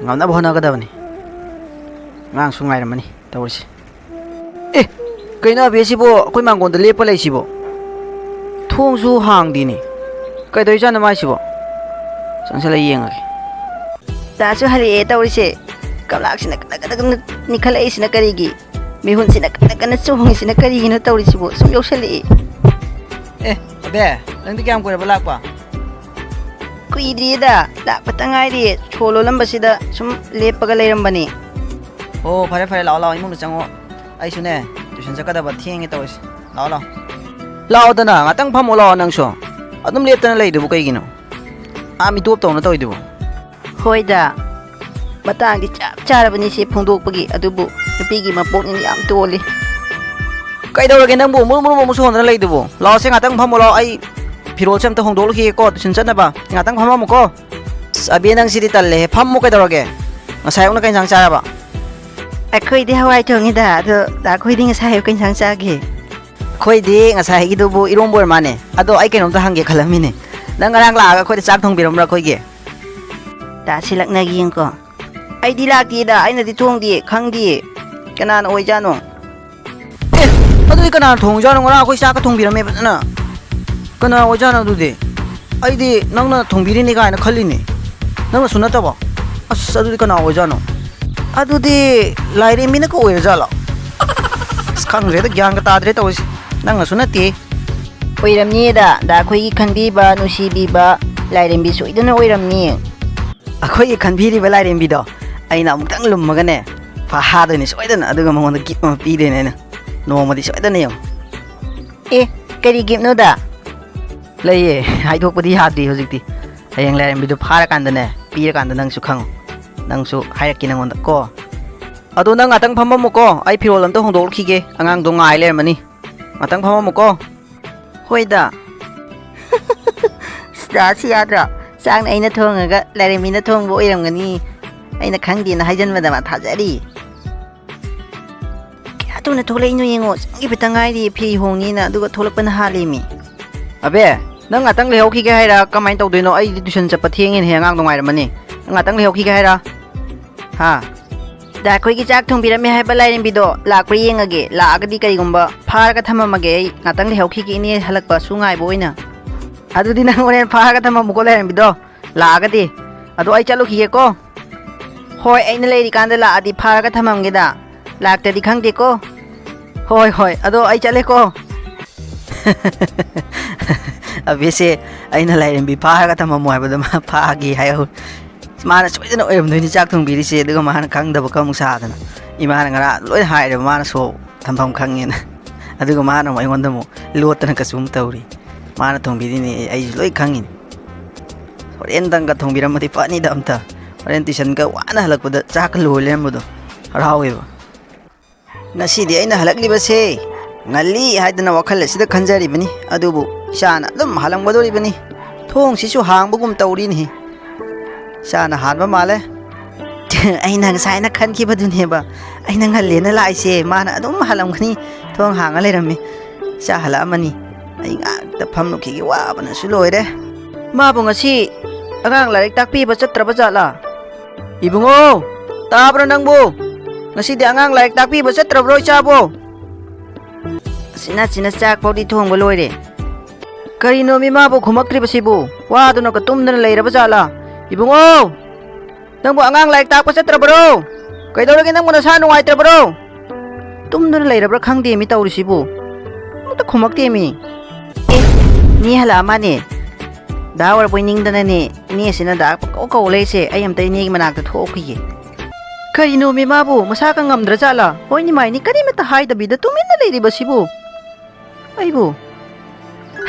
ꯉꯝꯅꯕ ꯍꯣꯠꯅꯒꯗꯕꯅꯤ ꯑꯉꯥꯡꯁꯨ ꯉꯥꯏꯔꯝꯃꯅꯤ ꯇꯧꯔꯤꯁꯦ ꯀꯩꯅꯣ ꯑꯕꯦꯁꯤꯕꯣ ꯑꯩꯈꯣই ꯃꯥꯡꯒꯣꯟꯗ ꯂꯦꯞꯄ ꯂꯩꯁꯤꯕꯣ ꯊꯣꯡꯁꯨ ꯍꯥꯡꯗꯦꯅꯦ ꯀꯩꯗꯧꯔꯤꯖꯥꯠꯅꯣ ꯃꯥꯏꯁꯤꯕꯣ ꯆꯪꯁꯤꯜꯂ ꯌꯦꯡꯉꯒꯦ ꯇꯥꯁꯨ ꯍꯜꯂꯛꯑꯦ ꯇꯧꯔꯤꯁꯦ ꯀꯞꯂꯥꯛꯁꯤꯅ ꯀꯟꯅ ꯅꯤꯈꯠꯂꯛꯏꯁꯤꯅ ꯀꯔꯤꯒꯤ ꯃꯤꯍꯨꯟꯁꯤꯅ ꯀꯟꯅ ꯆꯣꯡꯉꯤꯁꯤꯅ ꯀꯔꯤꯒꯤꯅꯣ ꯇꯧꯔꯤꯁꯤꯕꯣ ꯁꯨꯝ ꯌꯧꯁꯜꯂꯛꯏ ꯑꯕꯦ ꯅꯪꯗꯤ ꯀꯌꯥꯝ ꯀꯨꯏꯔꯕ ꯂꯥꯛꯄ ꯀꯨꯏꯗ꯭ꯔꯤꯌꯦꯗ ꯂꯥꯛꯄꯇ ꯉꯥꯏꯔꯤꯌꯦ ꯁꯣ ꯂꯣꯜꯂꯝꯕꯁꯤꯗ ꯁꯨꯝ ꯂꯦꯞꯄꯒ ꯂꯩꯔꯝꯕꯅꯤ ꯑꯣ ꯐꯔꯦ ꯂꯥꯛꯑꯣ ꯏꯃꯨꯡꯗ ꯆꯪꯉꯣ ꯑꯩꯁꯨꯅꯦ ꯇꯨꯏꯁꯟ ꯆꯠꯀꯗꯕ ꯊꯦꯡꯉꯦ ꯇꯧꯔꯤꯁꯦ ꯂꯥꯛꯑꯣ ꯂꯥꯛꯑꯣꯗꯅ ꯉꯥꯛꯇꯪ ꯐꯝꯃꯣ ꯂꯥꯛꯑꯣ ꯅꯪꯁꯨ ꯑꯗꯨꯝ ꯂꯦꯞꯇꯅ ꯂꯩꯗꯨꯕꯨ ꯀꯩꯒꯤꯅꯣ ꯃꯤꯇꯣꯞ ꯇꯧꯅ ꯇꯧꯏꯗꯨꯕꯨ ꯍꯣꯏꯗ ꯃꯇꯥꯡꯗꯤ ꯆꯞ ꯆꯥꯔꯕꯅꯤ ꯁꯤ ꯐꯣꯡꯗꯣꯛꯄꯒꯤ ꯑꯗꯨꯕꯨ ꯅꯨꯄꯤꯒꯤ ꯃꯄꯣꯛꯅꯤꯅ ꯌꯥꯝ ꯇꯣꯜꯂꯤ ꯀꯩꯗꯧꯔꯒꯦ ꯅꯪꯕꯨ ꯃꯨꯔꯨ ꯑꯃꯨꯛ ꯁꯣꯟꯗꯅ ꯂꯩꯗꯨꯕꯨ ꯂꯥꯛꯑꯣꯁꯦ ꯉꯥꯛꯇꯪ ꯐꯝꯃꯣ ꯂꯥꯛꯑꯣ ꯑꯩ ꯐꯤꯔꯣꯜꯁꯦ ꯑꯝꯇ ꯍꯣꯡꯗꯣꯛꯂꯨꯈꯤꯒꯦꯀꯣ ꯇꯨꯏꯁꯟ ꯆꯠꯅꯕ ꯉꯥꯛꯇꯪ ꯐꯝꯃꯝꯃꯨꯀꯣ ꯑꯕꯦ ꯅꯪꯁꯤꯗꯤ ꯇꯜꯂꯦꯍꯦ ꯐꯝꯃꯨ ꯀꯩꯗꯧꯔꯒꯦ ꯉꯁꯥꯏ ꯑꯌꯨꯛꯅ ꯀꯩ ꯏꯟꯁꯥꯡ ꯆꯥꯔꯕ ꯑꯩꯈꯣꯏꯗꯤ ꯍꯋꯥꯏ ꯊꯣꯡꯉꯤꯗ ꯑꯗꯣ ꯑꯩꯈꯣꯏꯗꯤ ꯉꯁꯥꯏ ꯑꯌꯨꯛ ꯀꯩ ꯏꯟꯁꯥꯡ ꯆꯥꯒꯦ ꯑꯩꯈꯣꯏꯗꯤ ꯉꯁꯥꯏꯒꯤꯗꯨꯕꯨ ꯏꯔꯣꯝꯕ ꯑꯣꯏꯔ ꯃꯥꯅꯦ ꯑꯗꯣ ꯑꯩ ꯀꯩꯅꯣꯝꯇ ꯍꯪꯒꯦ ꯈꯜꯂꯝꯃꯤꯅꯦ ꯅꯪ ꯉꯔꯥꯡ ꯂꯥꯛꯑꯒ ꯑꯩꯈꯣꯏꯗ ꯆꯥꯛ ꯊꯣꯡꯕꯤꯔꯝꯕ꯭ꯔꯥ ꯑꯩꯈꯣꯏꯒꯤ ꯇꯥꯁꯤꯜꯂꯛꯅꯒꯤ ꯌꯦꯡꯀꯣ ꯑꯩꯗꯤ ꯂꯥꯛꯇꯦꯗ ꯑꯩꯅꯗꯤ ꯊꯣꯡꯗꯤꯌꯦ ꯈꯪꯗꯤꯌꯦ ꯀꯅꯥꯅ ꯑꯣꯏꯖꯥꯠꯅꯣ ꯑꯗꯨꯗꯤ ꯀꯅꯥꯅ ꯊꯣꯡꯖꯥꯠꯅꯣ ꯉꯔꯥꯡ ꯑꯩꯈꯣꯏ ꯆꯥꯛꯀ ꯊꯣꯡꯕꯤꯔꯝꯃꯦ ꯐꯖꯅ ꯀꯅꯥ ꯑꯣꯏꯖꯥꯠꯅꯣ ꯑꯗꯨꯗꯤ ꯑꯩꯗꯤ ꯅꯪꯅ ꯊꯣꯡꯕꯤꯔꯤꯅꯤ ꯀꯥꯏꯅ ꯈꯜꯂꯤꯅꯦ ꯅꯪꯅꯁꯨ ꯅꯠꯇꯕ ꯑꯁ ꯑꯗꯨꯗꯤ ꯀꯅꯥ ꯑꯣꯏꯖꯥꯠꯅꯣ ꯑꯗꯨꯗꯤ ꯂꯥꯏꯔꯦꯝꯕꯤꯅꯀ ꯑꯣꯏꯔꯖꯥꯠꯂꯣ ꯑꯁ ꯈꯪꯗ꯭ꯔꯦꯗ ꯒ꯭ꯌꯥꯟꯒ ꯇꯥꯗ꯭ꯔꯦ ꯇꯧꯔꯤꯁꯤ ꯅꯪꯅꯁꯨ ꯅꯠꯇꯦ ꯑꯣꯏꯔꯝꯅꯤꯗ ꯗꯥ ꯑꯩꯈꯣꯏꯒꯤ ꯈꯟꯕꯤꯕ ꯅꯨꯡꯁꯤꯕꯤꯕ ꯂꯥꯏꯔꯦꯝꯕꯤ ꯁꯣꯏꯗꯅ ꯑꯣꯏꯔꯝꯅꯤ ꯑꯩꯈꯣꯏꯒꯤ ꯈꯟꯕꯤꯔꯤꯕ ꯂꯥꯏꯔꯦꯝꯕꯤꯗꯣ ꯑꯩꯅ ꯑꯃꯨꯛꯇꯪ ꯂꯨꯝꯃꯒꯅꯦ ꯐꯥꯗꯣꯏꯅꯦ ꯁꯣꯏꯗꯅ ꯑꯗꯨꯒ ꯃꯉꯣꯟꯗ ꯒꯤꯐ ꯑꯃ ꯄꯤꯗꯣꯏꯅꯦ ꯑꯩꯅ ꯅꯣꯡꯃꯗꯤ ꯁꯣꯏꯗꯅ ꯌꯦꯡꯉꯨ ꯑꯦ ꯀꯔꯤ ꯒꯤꯐꯅꯣꯗ ꯂꯩꯌꯦ ꯍꯥꯏꯗꯣꯛꯄꯗꯤ ꯌꯥꯗ꯭ꯔꯤ ꯍꯧꯖꯤꯛꯇꯤ ꯍꯌꯦꯡ ꯂꯥꯏꯔꯦꯝꯕꯤꯗꯣ ꯐꯥꯔꯀꯥꯟꯗꯅꯦ ꯄꯤꯔꯀꯥꯟꯗ ꯅꯪꯁꯨ ꯈꯪꯉꯨ ꯅꯪꯁꯨ ꯍꯥꯏꯔꯛꯀꯦ ꯅꯪꯉꯣꯟꯗ ꯀꯣ ꯑꯗꯣ ꯅꯪ ꯉꯥꯛꯇꯪ ꯐꯝꯃꯝꯃꯨꯀꯣ ꯑꯩ ꯐꯤꯔꯣꯜ ꯑꯝꯇ ꯍꯣꯡꯗꯣꯛꯂꯛꯈꯤꯒꯦ ꯑꯉꯥꯡꯗꯣ ꯉꯥꯏ ꯂꯩꯔꯝꯃꯅꯤ ꯉꯥꯛꯇꯪ ꯐꯝꯃꯝꯃꯨꯀꯣ ꯍꯣꯏꯗ ꯗꯥꯁꯤ ꯌꯥꯗ꯭ꯔꯣ ꯆꯥꯛꯅ ꯑꯩꯅ ꯊꯣꯡꯉꯒ ꯂꯥꯏꯔꯦꯝꯕꯤꯅ ꯊꯣꯡꯕ ꯑꯣꯏꯔꯝꯒꯅꯤ ꯑꯩꯅ ꯈꯪꯗꯦꯅ ꯍꯥꯏꯖꯟꯕꯗ ꯃꯥ ꯊꯥꯖꯔꯤ ꯀꯌꯥ ꯊꯨꯅ ꯊꯣꯛꯂꯛꯏꯅꯣ ꯌꯦꯡꯉꯣ ꯆꯪꯈꯤꯕꯇ ꯉꯥꯏꯔꯤ ꯐꯤ ꯍꯣꯡꯅꯤꯅ ꯑꯗꯨꯒ ꯊꯣꯛꯂꯛꯄꯅ ꯍꯥꯜꯂꯤꯃꯤ ꯑꯕꯦ ꯅꯪ ꯉꯥꯛꯇꯪ ꯂꯩꯍꯧꯈꯤꯒꯦ ꯍꯥꯏꯔ ꯀꯃꯥꯏꯅ ꯇꯧꯗꯣꯏꯅꯣ ꯑꯩꯗꯤ ꯇꯨꯏꯁꯟ ꯆꯠꯄ ꯊꯦꯡꯉꯦꯅꯦꯍꯦ ꯑꯉꯥꯡꯗꯣ ꯉꯥꯏꯔꯝꯃꯅꯤ ꯅꯪ ꯉꯥꯛꯇꯪ ꯂꯩꯍꯧꯈꯤꯒꯦ ꯍꯥꯏꯔ ꯍꯥ ꯗꯥ ꯑꯩꯈꯣꯏꯒꯤ ꯆꯥꯛ ꯊꯣꯡꯕꯤꯔꯝꯃꯦ ꯍꯥꯏꯕ ꯂꯥꯏꯔꯦꯝꯕꯤꯗꯣ ꯂꯥꯛꯄ꯭ꯔꯥ ꯌꯦꯡꯉꯒꯦ ꯂꯥꯛꯑꯒꯗꯤ ꯀꯔꯤꯒꯨꯝꯕ ꯐꯥꯔꯒ ꯊꯝꯃꯝꯃꯒꯦ ꯑꯩ ꯉꯥꯛꯇꯪ ꯂꯩꯍꯧꯈꯤꯒꯦ ꯏꯅꯦ ꯍꯜꯂꯛꯄꯁꯨ ꯉꯥꯏꯕ ꯑꯣꯏꯅ ꯑꯗꯨꯗꯤ ꯅꯪ ꯍꯣꯔꯦꯟ ꯐꯥꯔꯒ ꯊꯝꯃꯝꯃꯨꯀꯣ ꯂꯥꯏꯔꯦꯝꯕꯤꯗꯣ ꯂꯥꯛꯑꯒꯗꯤ ꯑꯗꯣ ꯑꯩ ꯆꯠꯂꯨꯈꯤꯒꯦꯀꯣ ꯍꯣꯏ ꯑꯩꯅ ꯂꯩꯔꯤꯀꯥꯟꯗ ꯂꯥꯛꯑꯗꯤ ꯐꯥꯔꯒ ꯊꯝꯃꯝꯒꯦꯗ ꯂꯥꯛꯇ꯭ꯔꯗꯤ ꯈꯪꯗꯦꯀꯣ ꯍꯣꯏ ꯍꯣꯏ ꯑꯗꯣ ꯑꯩ ꯆꯠꯂꯦꯀꯣ ꯑꯕꯦꯁꯦ ꯑꯩꯅ ꯂꯥꯏꯔꯦꯝꯕꯤ ꯐꯥꯔꯒ ꯊꯝꯃꯝꯃꯣ ꯍꯥꯏꯕꯗꯣ ꯃꯥ ꯐꯥꯒꯦ ꯍꯥꯏꯍꯧ ꯃꯥꯅ ꯁꯣꯏꯗꯅ ꯑꯣꯏꯔꯝꯗꯣꯏꯅꯤ ꯆꯥꯛ ꯊꯣꯡꯕꯤꯔꯤꯁꯦ ꯑꯗꯨꯒ ꯃꯥꯅ ꯈꯪꯗꯕ ꯀꯃꯨꯛ ꯁꯥꯗꯅ ꯏꯃꯥꯅ ꯉꯔꯥꯡ ꯂꯣꯏ ꯍꯥꯏꯔꯦꯕ ꯃꯥꯅ ꯁꯣ ꯊꯝꯐꯝ ꯈꯪꯉꯦꯅ ꯑꯗꯨꯒ ꯃꯥꯅ ꯑꯃꯨꯛ ꯑꯩꯉꯣꯟꯗ ꯑꯃꯨꯛ ꯂꯣꯠꯇꯅ ꯀꯁꯨꯝ ꯇꯧꯔꯤ ꯃꯥꯅ ꯊꯣꯡꯕꯤꯔꯤꯅꯤ ꯑꯩꯁꯨ ꯂꯣꯏ ꯈꯪꯉꯤꯅꯤ ꯍꯣꯔꯦꯟꯗꯪꯒ ꯊꯣꯡꯕꯤꯔꯝꯃꯗꯤ ꯐꯅꯤꯗ ꯑꯝꯇ ꯍꯣꯔꯦꯟ ꯇꯨꯏꯁꯟꯒ ꯋꯥꯅ ꯍꯜꯂꯛꯄꯗ ꯆꯥꯛꯀ ꯂꯣꯏ ꯂꯩꯔꯝꯕꯗꯣ ꯍꯔꯥꯎꯋꯦꯕ ꯉꯁꯤꯗꯤ ꯑꯩꯅ ꯍꯜꯂꯛꯂꯤꯕꯁꯦ ꯉꯜꯂꯤ ꯍꯥꯏꯗꯅ ꯋꯥꯈꯜ ꯑꯁꯤꯗ ꯈꯟꯖꯔꯤꯕꯅꯤ ꯑꯗꯨꯕꯨ ꯏꯁꯥꯅ ꯑꯗꯨꯝ ꯍꯜꯂꯝꯒꯗꯣꯔꯤꯕꯅꯤ ꯊꯣꯡꯁꯤꯁꯨ ꯍꯥꯡꯕꯒꯨꯝ ꯇꯧꯔꯤꯅꯤ ꯏꯁꯥꯅ ꯍꯥꯟꯕ ꯃꯥꯜꯂꯦ ꯑꯩꯅ ꯉꯁꯥꯏꯅ ꯈꯟꯈꯤꯕꯗꯨꯅꯦꯕ ꯑꯩꯅ ꯉꯜꯂꯦꯅ ꯂꯥꯛꯏꯁꯦ ꯃꯥꯅ ꯑꯗꯨꯝ ꯍꯜꯂꯝꯒꯅꯤ ꯊꯣꯡ ꯍꯥꯡꯉ ꯂꯩꯔꯝꯃꯤ ꯏꯆꯥ ꯍꯜꯂꯛꯑꯃꯅꯤ ꯑꯩ ꯉꯥꯛꯇ ꯐꯝꯂꯨꯈꯤꯒꯦ ꯋꯥꯕꯅꯁꯨ ꯂꯣꯏꯔꯦ ꯃꯥꯕꯨ ꯉꯁꯤ ꯑꯉꯥꯡ ꯂꯥꯏꯔꯤꯛ ꯇꯥꯛꯄꯤꯕ ꯆꯠꯇ꯭ꯔꯕ ꯖꯥꯠꯂꯥ ꯏꯕꯨꯡꯉꯣ ꯇꯥꯕ꯭ꯔꯣ ꯅꯪꯕꯨ ꯉꯁꯤꯗꯤ ꯑꯉꯥꯡ ꯂꯥꯏꯔꯤꯛ ꯇꯥꯛꯄꯤꯕ ꯆꯠꯇ꯭ꯔꯕ꯭ꯔꯣ ꯏꯆꯥꯕꯣ ꯑꯁꯤꯅ ꯆꯥꯛ ꯐꯥꯎꯗꯤ ꯊꯣꯡꯕ ꯂꯣꯏꯔꯦ ꯀꯔꯤꯅꯣ ꯃꯤꯃꯥꯕꯨ ꯈꯨꯝꯃꯛꯇ꯭ꯔꯤꯕꯁꯤꯕꯨ ꯋꯥꯗꯨꯅꯒ ꯇꯨꯝꯗꯅ ꯂꯩꯔꯕ ꯖꯥꯠꯂꯥ ꯏꯕꯨꯡꯉꯣ ꯅꯪꯕꯨ ꯑꯉꯥꯡ ꯂꯥꯏꯔꯤꯛ ꯇꯥꯛꯄ ꯆꯠꯇ꯭ꯔꯕ꯭ꯔꯣ ꯀꯩꯗꯧꯔꯒꯦ ꯅꯪꯕꯨ ꯅꯁꯥ ꯅꯨꯡꯉꯥꯏꯇ꯭ꯔꯕ꯭ꯔꯣ ꯇꯨꯝꯗꯨꯅ ꯂꯩꯔꯕ꯭ꯔꯥ ꯈꯪꯗꯦꯃꯤ ꯇꯧꯔꯤꯁꯤꯕꯨ ꯑꯃꯇ ꯈꯨꯝꯃꯛꯇꯦꯃꯤ ꯑꯦ ꯏꯅꯦ ꯍꯜꯂꯛꯑ ꯃꯥꯅꯦ ꯗꯥ ꯑꯣꯏꯔꯕꯣꯏ ꯅꯤꯡꯗꯅꯅꯦ ꯏꯅꯦꯁꯤꯅ ꯗꯥ ꯀꯧ ꯀꯧ ꯂꯩꯔꯤꯁꯦ ꯑꯩ ꯑꯝꯇ ꯏꯅꯦꯒꯤ ꯃꯅꯥꯛꯇ ꯊꯣꯛꯈꯤꯒꯦ ꯀꯔꯤꯅꯣ ꯃꯤꯃꯥꯕꯨ ꯃꯁꯥꯒ ꯉꯝꯗ꯭ꯔ ꯖꯥꯠꯂꯥ ꯍꯣꯏꯅꯤ ꯃꯥꯏꯅꯤ ꯀꯔꯤꯃꯠꯇ ꯍꯥꯏꯗꯕꯤꯗ ꯇꯨꯃꯤꯟꯅ ꯂꯩꯔꯤꯕꯁꯤꯕꯨ ꯑꯩꯕꯨ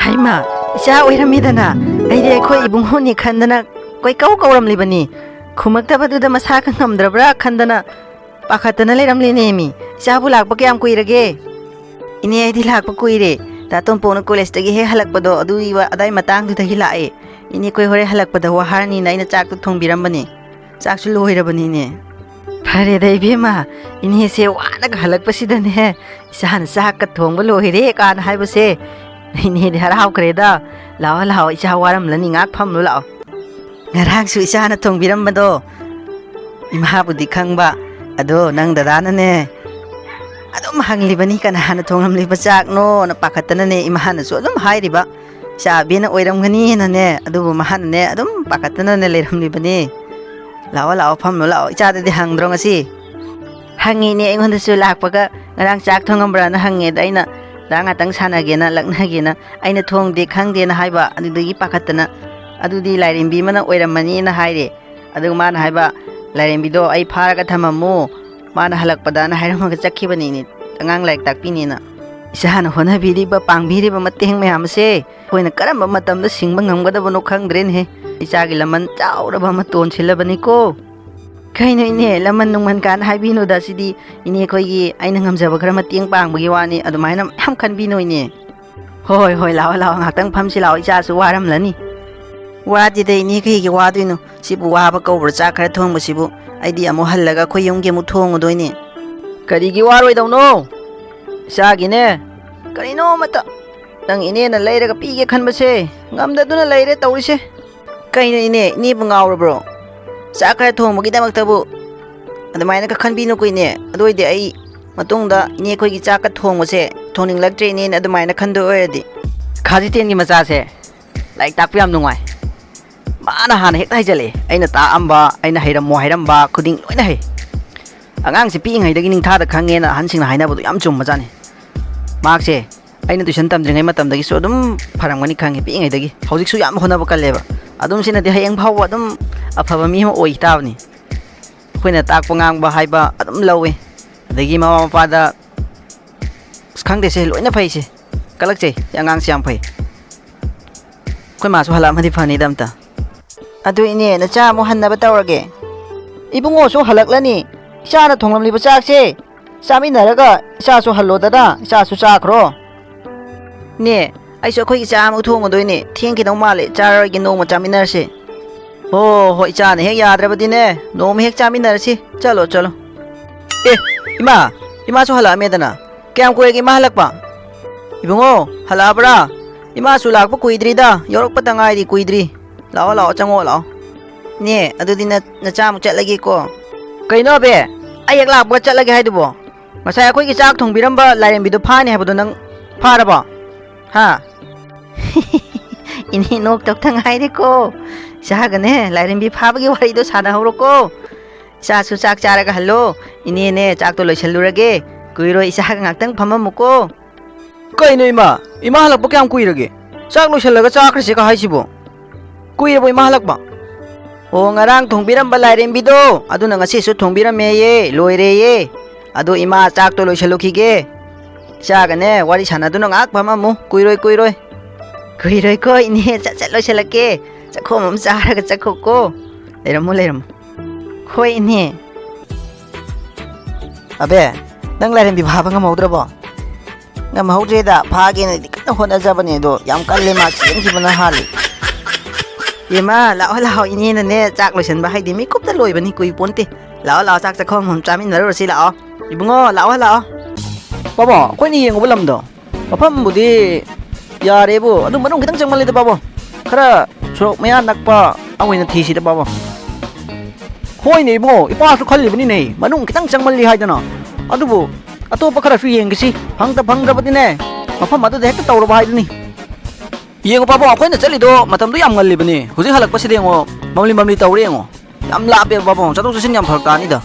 ꯍꯩꯃꯥ ꯏꯆꯥ ꯑꯣꯏꯔꯝꯃꯤꯗꯅ ꯑꯩꯗꯤ ꯑꯩꯈꯣꯏ ꯏꯕꯨꯡꯉꯣꯅꯤ ꯈꯟꯗꯅ ꯀꯣꯏꯀꯧ ꯀꯧꯔꯝꯂꯤꯕꯅꯤ ꯈꯨꯝꯃꯛꯇꯕꯗꯨꯗ ꯃꯁꯥꯒ ꯉꯝꯗ꯭ꯔꯕ꯭ꯔꯥ ꯈꯟꯗꯅ ꯄꯥꯈꯠꯇꯅ ꯂꯩꯔꯝꯂꯤꯅꯦꯃꯤ ꯏꯆꯥꯕꯨ ꯂꯥꯛꯄ ꯀꯌꯥꯝ ꯀꯨꯏꯔꯒꯦ ꯏꯅꯦ ꯑꯩꯗꯤ ꯂꯥꯛꯄ ꯀꯨꯏꯔꯦ ꯗꯥ ꯇꯣꯝꯄꯣꯛꯅ ꯀꯣꯂꯦꯖꯇꯒꯤ ꯍꯦꯛ ꯍꯜꯂꯛꯄꯗꯣ ꯑꯗꯨꯒꯤ ꯑꯗꯥꯏ ꯃꯇꯥꯡꯗꯨꯗꯒꯤ ꯂꯥꯛꯑꯦ ꯏꯅꯦ ꯈꯣꯏ ꯍꯣꯔꯦꯟ ꯍꯜꯂꯛꯄꯗ ꯋꯥꯍꯔꯅꯤꯅ ꯑꯩꯅ ꯆꯥꯛꯇꯣ ꯊꯣꯡꯕꯤꯔꯝꯕꯅꯦ ꯆꯥꯛꯁꯨ ꯂꯣꯏꯔꯕꯅꯤꯅꯦ ꯐꯔꯦꯗ ꯏꯕꯦꯝꯃ ꯏꯅꯦꯁꯦ ꯋꯥꯅꯒ ꯍꯜꯂꯛꯄꯁꯤꯗꯅꯦ ꯏꯆꯥꯅ ꯆꯥꯛꯀ ꯊꯣꯡꯕ ꯂꯣꯏꯔꯦ ꯀꯥꯅ ꯍꯥꯏꯕꯁꯦ ꯏꯅꯦꯗꯤ ꯍꯔꯥꯎꯈ꯭ꯔꯦꯗ ꯂꯥꯛꯑꯣ ꯂꯥꯛꯑꯣ ꯏꯆꯥ ꯋꯥꯔꯝꯂꯅꯤ ꯉꯥꯛ ꯐꯝꯂꯨ ꯂꯥꯛꯑꯣ ꯉꯔꯥꯡꯁꯨ ꯏꯆꯥꯅ ꯊꯣꯡꯕꯤꯔꯝꯕꯗꯣ ꯏꯃꯥꯕꯨꯗꯤ ꯈꯪꯕ ꯑꯗꯣ ꯅꯪ ꯗꯗꯥꯅꯅꯦ ꯑꯗꯨꯝ ꯍꯪꯂꯤꯕꯅꯤ ꯀꯅꯥꯅ ꯊꯣꯡꯂꯝꯂꯤꯕ ꯆꯥꯛꯅꯣꯅ ꯄꯥꯈꯠꯇꯅꯅꯦ ꯏꯃꯥꯅꯁꯨ ꯑꯗꯨꯝ ꯍꯥꯏꯔꯤꯕ ꯏꯆꯥ ꯑꯕꯦꯅ ꯑꯣꯏꯔꯝꯒꯅꯤꯅꯅꯦ ꯑꯗꯨꯕꯨ ꯃꯥꯅꯅꯦ ꯑꯗꯨꯝ ꯄꯥꯈꯠꯇꯅꯅꯦ ꯂꯩꯔꯝꯂꯤꯕꯅꯤ ꯂꯥꯛꯑꯣ ꯂꯥꯛꯑꯣ ꯐꯝꯂꯨ ꯂꯥꯛꯑꯣ ꯏꯆꯥꯗꯗꯤ ꯍꯪꯗ꯭ꯔꯣ ꯉꯁꯤ ꯍꯪꯉꯤꯅꯦ ꯑꯩꯉꯣꯟꯗꯁꯨ ꯂꯥꯛꯄꯒ ꯉꯔꯥꯡ ꯆꯥꯛ ꯊꯣꯡꯉꯝꯕ꯭ꯔꯥꯅ ꯍꯪꯉꯦꯗ ꯑꯩꯅ ꯗꯥ ꯉꯥꯛꯇꯪ ꯁꯥꯟꯅꯒꯦꯅ ꯂꯛꯅꯒꯦꯅ ꯑꯩꯅ ꯊꯣꯡꯗꯦ ꯈꯪꯗꯦꯅ ꯍꯥꯏꯕ ꯑꯗꯨꯗꯒꯤ ꯄꯥꯈꯠꯇꯅ ꯑꯗꯨꯗꯤ ꯂꯥꯏꯔꯦꯝꯕꯤ ꯑꯃꯅ ꯑꯣꯏꯔꯝꯃꯅꯤꯅ ꯍꯥꯏꯔꯦ ꯑꯗꯨꯒ ꯃꯥꯅ ꯍꯥꯏꯕ ꯂꯥꯏꯔꯦꯝꯕꯤꯗꯣ ꯑꯩ ꯐꯥꯔꯒ ꯊꯝꯃꯝꯃꯨ ꯃꯥꯅ ꯍꯜꯂꯛꯄꯗꯅ ꯍꯥꯏꯔꯝꯃꯒ ꯆꯠꯈꯤꯕꯅꯤꯅꯦ ꯑꯉꯥꯡ ꯂꯥꯏꯔꯤꯛ ꯇꯥꯛꯄꯤꯅꯦꯅ ꯏꯆꯥꯅ ꯍꯣꯠꯅꯕꯤꯔꯤꯕ ꯄꯥꯡꯕꯤꯔꯤꯕ ꯃꯇꯦꯡ ꯃꯌꯥꯝꯁꯦ ꯑꯩꯈꯣꯏꯅ ꯀꯔꯝꯕ ꯃꯇꯝꯗ ꯁꯤꯡꯕ ꯉꯝꯒꯗꯕꯅꯣ ꯈꯪꯗ꯭ꯔꯦꯅꯦꯍꯦ ꯏꯆꯥꯒꯤ ꯂꯃꯟ ꯆꯥꯎꯔꯕ ꯑꯃ ꯇꯣꯟꯁꯤꯜꯂꯕꯅꯤꯀꯣ ꯀꯩꯅꯣ ꯏꯅꯦ ꯂꯃꯟ ꯅꯨꯡꯃꯟ ꯀꯥꯟꯅ ꯍꯥꯏꯕꯤꯅꯨꯗ ꯁꯤꯗꯤ ꯏꯅꯦ ꯑꯩꯈꯣꯏꯒꯤ ꯑꯩꯅ ꯉꯝꯖꯕ ꯈꯔ ꯃꯇꯦꯡ ꯄꯥꯡꯕꯒꯤ ꯋꯥꯅꯤ ꯑꯗꯨꯃꯥꯏꯅ ꯃꯌꯥꯝ ꯈꯟꯕꯤꯅꯣ ꯏꯅꯦ ꯍꯣꯏ ꯍꯣꯏ ꯂꯥꯛꯑꯣ ꯂꯥꯛꯑꯣ ꯉꯥꯛꯇꯪ ꯐꯝꯁꯤ ꯂꯥꯛꯑꯣ ꯏꯆꯥꯁꯨ ꯋꯥꯔꯝꯂꯅꯤ ꯋꯥꯗꯦꯗ ꯏꯅꯦ ꯀꯩꯒꯤ ꯋꯥꯗꯣꯏꯅꯣ ꯁꯤꯕꯨ ꯋꯥꯕ ꯀꯧꯕ꯭ꯔꯥ ꯆꯥꯛ ꯈꯔ ꯊꯣꯡꯕꯁꯤꯕꯨ ꯑꯩꯗꯤ ꯑꯃꯨꯛ ꯍꯜꯂꯒ ꯑꯩꯈꯣꯏ ꯌꯨꯝꯒꯤ ꯑꯃꯨꯛ ꯊꯣꯡꯉꯨꯗꯣꯏꯅꯦ ꯀꯔꯤꯒꯤ ꯋꯥꯔꯣꯏꯗꯧꯅꯣ ꯏꯆꯥꯒꯤꯅꯦ ꯀꯔꯤꯅꯣ ꯑꯃꯠꯇ ꯅꯪ ꯏꯅꯦꯅ ꯂꯩꯔꯒ ꯄꯤꯒꯦ ꯈꯟꯕꯁꯦ ꯉꯝꯗꯗꯨꯅ ꯂꯩꯔꯦ ꯇꯧꯔꯤꯁꯦ ꯀꯩꯅꯣ ꯏꯅꯦꯕꯨ ꯉꯥꯎꯔꯕ꯭ꯔో ꯆꯥꯛ ꯈꯔ ꯊꯣꯡꯕꯒꯤꯗꯃꯛꯇꯕꯨ ꯑꯗꯨꯃꯥꯏꯅꯒ ꯈꯟꯕꯤꯅꯨꯀꯣ ꯏꯅꯦ ꯑꯗꯨ ꯑꯣꯏꯗꯤ ꯑꯩ ꯃꯇꯨꯡꯗ ꯏꯅꯦ ꯑꯩꯈꯣꯏꯒꯤ ꯆꯥꯛꯀ ꯊꯣꯡꯕꯁꯦ ꯊꯣꯡꯅꯤꯡꯂꯛꯇ꯭ꯔꯦ ꯏꯅꯦꯅ ꯑꯗꯨꯃꯥꯏꯅ ꯈꯟꯗꯣꯏ ꯑꯣꯏꯔꯗꯤ ꯈꯥꯖꯤꯇꯦꯟꯒꯤ ꯃꯆꯥꯁꯦ ꯂꯥꯏꯔꯤꯛ ꯇꯥꯛꯄ ꯌꯥꯝ ꯅꯨꯡꯉꯥꯏ ꯃꯥꯅ ꯍꯥꯟꯅ ꯍꯦꯛꯇ ꯍꯩꯖꯜꯂꯛꯑꯦ ꯑꯩꯅ ꯇꯥꯛꯑꯝꯕ ꯑꯩꯅ ꯍꯩꯔꯝꯃꯣ ꯍꯥꯏꯔꯝꯕ ꯈꯨꯗꯤꯡ ꯂꯣꯏꯅ ꯍꯩ ꯑꯉꯥꯡꯁꯦ ꯄꯤꯛꯏꯉꯩꯗꯒꯤ ꯅꯤꯡꯊꯥꯗ ꯈꯪꯉꯦꯅ ꯑꯍꯟꯁꯤꯡꯅ ꯍꯥꯏꯅꯕꯗꯣ ꯌꯥꯝ ꯆꯨꯝꯕꯖꯥꯠꯅꯤ ꯃꯥꯛꯁꯦ ꯑꯩꯅ ꯇꯨꯏꯁꯟ ꯇꯝꯗ꯭ꯔꯤꯉꯩ ꯃꯇꯝꯗꯒꯤꯁꯨ ꯑꯗꯨꯝ ꯐꯔꯝꯒꯅꯤ ꯈꯪꯉꯦ ꯄꯤꯛꯏꯉꯩꯗꯒꯤ ꯍꯧꯖꯤꯛꯁꯨ ꯌꯥꯝ ꯍꯣꯠꯅꯕ ꯀꯜꯂꯦꯕ ꯑꯗꯨꯝ ꯁꯤꯅꯗꯤ ꯍꯌꯦꯡ ꯐꯥꯎꯕ ꯑꯗꯨꯝ ꯑꯐꯕ ꯃꯤ ꯑꯃ ꯑꯣꯏ ꯇꯥꯕꯅꯤ ꯑꯩꯈꯣꯏꯅ ꯇꯥꯛꯄ ꯉꯥꯡꯕ ꯍꯥꯏꯕ ꯑꯗꯨꯝ ꯂꯧꯋꯦ ꯑꯗꯒꯤ ꯃꯃꯥ ꯃꯄꯥꯗ ꯈꯪꯗꯦꯁꯦ ꯂꯣꯏꯅ ꯐꯩꯁꯦ ꯀꯜꯂꯛꯆꯩ ꯑꯉꯥꯡꯁꯦ ꯌꯥꯝ ꯐꯩ ꯑꯩꯈꯣꯏ ꯃꯥꯁꯨ ꯍꯜꯂꯛꯑꯃꯗꯤ ꯐꯅꯤꯗ ꯑꯝꯇ ꯑꯗꯨ ꯏꯅꯦ ꯅꯆꯥ ꯑꯃꯨꯛ ꯍꯟꯅꯕ ꯇꯧꯔꯒꯦ ꯏꯕꯨꯡꯉꯣꯁꯨ ꯍꯜꯂꯛꯂꯅꯤ ꯏꯆꯥꯅ ꯊꯣꯡꯂꯝꯂꯤꯕ ꯆꯥꯛꯁꯦ ꯆꯥꯃꯤꯟꯅꯔꯒ ꯏꯆꯥꯁꯨ ꯍꯜꯂꯣꯗꯅ ꯏꯆꯥꯁꯨ ꯆꯥꯈ꯭ꯔꯣ ꯏꯅꯦ ꯑꯩꯁꯨ ꯑꯩꯈꯣꯏꯒꯤ ꯆꯥ ꯑꯃꯨꯛ ꯊꯣꯡꯉꯗꯣꯏꯅꯦ ꯊꯦꯡꯈꯤꯗꯧ ꯃꯥꯜꯂꯦ ꯆꯥꯔꯔꯣꯏꯒꯦ ꯅꯣꯡꯃ ꯆꯥꯃꯤꯟꯅꯔꯁꯤ ꯍꯣꯏ ꯏꯆꯥꯅ ꯍꯦꯛ ꯌꯥꯗ꯭ꯔꯕꯗꯤꯅꯦ ꯅꯣꯡꯃ ꯍꯦꯛ ꯆꯥꯃꯤꯟꯅꯔꯁꯤ ꯆꯠꯂꯣ ꯑꯦ ꯏꯃꯥꯁꯨ ꯍꯜꯂꯛꯑꯃꯦꯗꯅ ꯀꯌꯥꯝ ꯀꯨꯏꯔꯒꯦ ꯏꯃꯥ ꯍꯜꯂꯛꯄ ꯏꯕꯨꯡꯉꯣ ꯍꯜꯂꯛꯑꯕ꯭ꯔꯥ ꯏꯃꯥꯁꯨ ꯂꯥꯛꯄ ꯀꯨꯏꯗ꯭ꯔꯤꯗ ꯌꯧꯔꯛꯄꯇ ꯉꯥꯏꯔꯤ ꯀꯨꯏꯗ꯭ꯔꯤ ꯂꯥꯛꯑꯣ ꯆꯪꯉꯛꯑꯣ ꯂꯥꯛꯑꯣ ꯏꯅꯦ ꯑꯗꯨꯗꯤ ꯅꯆꯥꯃꯨꯛ ꯆꯠꯂꯒꯦꯀꯣ ꯀꯩꯅꯣ ꯑꯕꯦ ꯑꯩ ꯍꯦꯛ ꯂꯥꯛꯄꯒ ꯆꯠꯂꯒꯦ ꯍꯥꯏꯗꯨꯕꯣ ꯉꯁꯥꯏ ꯑꯩꯈꯣꯏꯒꯤ ꯆꯥꯛ ꯊꯣꯡꯕꯤꯔꯝꯕ ꯂꯥꯏꯔꯦꯝꯕꯤꯗꯣ ꯐꯥꯅꯤ ꯍꯥꯏꯕꯗꯣ ꯅꯪ ꯐꯥꯔꯕꯣ ꯍꯥ 이니 녹덕탕 하이리꼬 자그네 라이렌비 파버기 와리도 사나호로꼬 이사수 짝 짜라가 할로 이니네 짝도 로실루라게 그이로 이사가 ngaktang 파마무꼬 ꯀꯩꯅꯣ ꯏꯃꯥ ꯍꯜꯂꯛꯄ ꯀꯌꯥꯝ ꯀꯨꯏꯔꯒꯦ ꯆꯥꯛ ꯂꯣꯏꯁꯤꯜꯂꯒ ꯆꯥꯈ꯭ꯔꯁꯤꯒ ꯍꯥꯏꯁꯤꯕꯣ ꯀꯨꯏꯔꯕꯣ ꯏꯃꯥ ꯍꯜꯂꯛꯄ ꯑꯣ ꯉꯔꯥꯡ ꯊꯣꯡꯕꯤꯔꯝꯕ ꯂꯥꯏꯔꯦꯝꯕꯤꯗꯣ ꯑꯗꯨꯅ ꯉꯁꯤꯁꯨ ꯊꯣꯡꯕꯤꯔꯝꯃꯦꯌꯦ ꯂꯣꯏꯔꯦꯌꯦ ꯑꯗꯣ ꯏꯃꯥ ꯆꯥꯛꯇꯣ ꯂꯣꯏꯁꯤꯜꯂꯨꯈꯤꯒꯦ ꯏꯆꯥꯒꯅꯦ ꯋꯥꯔꯤ ꯁꯥꯟꯅꯗꯨꯅ ꯉꯥꯏꯍꯥꯛ ꯐꯝꯃꯝꯃꯨ kuiroiko ini chat loiselake chakhom charaga chakhoko leiramu hoi ini abe nang lairembi phaba ngamaudrabo ngamhaudreda phagena dikna honajabane do yam kalle ma chengibana hali yema lao ini ne chak loisenba haidi mi kupta loibani kui ponte lao chak chakhom hom chamin narosi lao ibungo lao babo koini yengoba lamdo mafambudi yarebu adu manung kitang changmalida babo khara sorok maya nakpa amoina thisida babo hoine ibungo ipasu khallibani nei manung kitang changmalli haidana adubu atopa khara su yengisi phangda badine mafam adu hekta tawraba haidani yengo babo akoina chalido matamdu yam ngallibani huji halakpa sidengo mamli tawrengo yam labe babo chatu sin yam pharkani da